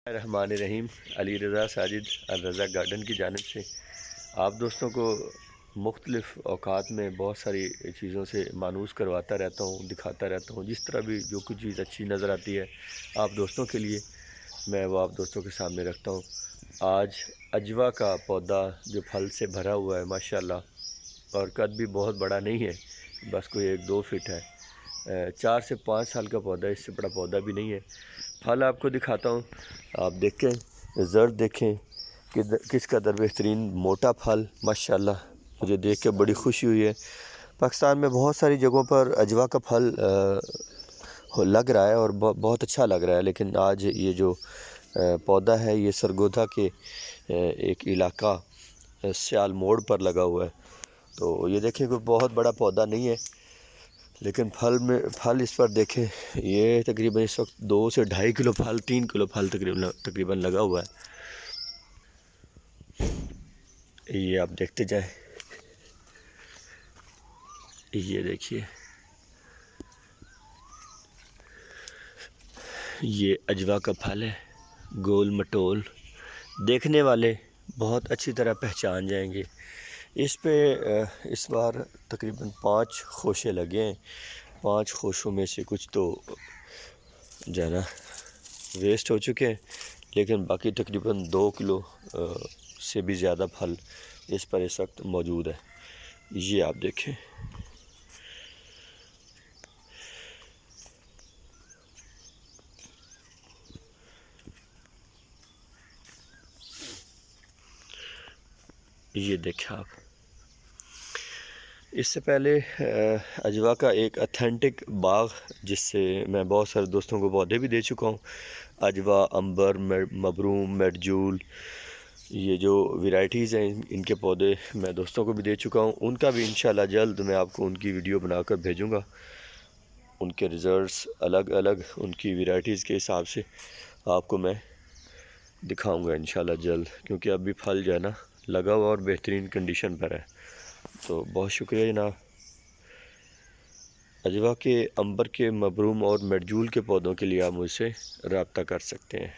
الرحمن الرحیم۔ علی رضا ساجد الرضا گارڈن کی جانب سے آپ دوستوں کو مختلف اوقات میں بہت ساری چیزوں سے مانوس کرواتا رہتا ہوں، دکھاتا رہتا ہوں۔ جس طرح بھی جو کچھ چیز اچھی نظر آتی ہے آپ دوستوں کے لیے میں وہ آپ دوستوں کے سامنے رکھتا ہوں۔ آج عجوا کا پودا جو پھل سے بھرا ہوا ہے ماشاءاللہ، اور قد بھی بہت بڑا نہیں ہے، بس کوئی 1-2 فٹ ہے۔ 4 سے 5 سال کا پودا ہے، اس سے بڑا پودا بھی نہیں ہے۔ پھل آپ کو دکھاتا ہوں، آپ دیکھیں زرد دیکھیں کہ کس قدر بہترین موٹا پھل ماشاءاللہ، مجھے دیکھ کے بڑی خوشی ہوئی ہے۔ پاکستان میں بہت ساری جگہوں پر عجوا کا پھل لگ رہا ہے اور بہت اچھا لگ رہا ہے، لیکن آج یہ جو پودا ہے یہ سرگودھا کے ایک علاقہ سیال موڑ پر لگا ہوا ہے۔ تو یہ دیکھیں کہ بہت بڑا پودا نہیں ہے، لیکن پھل اس پر دیکھیں، یہ تقریباً اس وقت 2 سے 2.5 کلو پھل، 3 کلو پھل تقریباً لگا ہوا ہے۔ یہ آپ دیکھتے جائیں، یہ دیکھیے، یہ عجوا کا پھل ہے، گول مٹول، دیکھنے والے بہت اچھی طرح پہچان جائیں گے۔ اس پہ اس بار تقریباً 5 خوشے لگے ہیں۔ 5 خوشوں میں سے کچھ تو جو ہے نا ویسٹ ہو چکے ہیں، لیکن باقی تقریباً 2 کلو سے بھی زیادہ پھل اس پر اس وقت موجود ہے۔ یہ آپ دیکھیں، یہ دیکھیں آپ۔ اس سے پہلے عجوا کا ایک اتھینٹک باغ، جس سے میں بہت سارے دوستوں کو پودے بھی دے چکا ہوں، عجوا، امبر، مبروم، میڈجول، یہ جو ویرائٹیز ہیں ان کے پودے میں دوستوں کو بھی دے چکا ہوں۔ ان کا بھی انشاءاللہ جلد میں آپ کو ان کی ویڈیو بنا کر بھیجوں گا۔ ان کے ریزلٹس الگ الگ ان کی ویرائٹیز کے حساب سے آپ کو میں دکھاؤں گا انشاءاللہ جلد، کیونکہ اب بھی پھل جو ہے نا لگا ہوا اور بہترین کنڈیشن پر ہے۔ تو بہت شکریہ جناب۔ عجوا کے، امبر کے، مبروم اور میڈجول کے پودوں کے لیے آپ مجھ سے رابطہ کر سکتے ہیں۔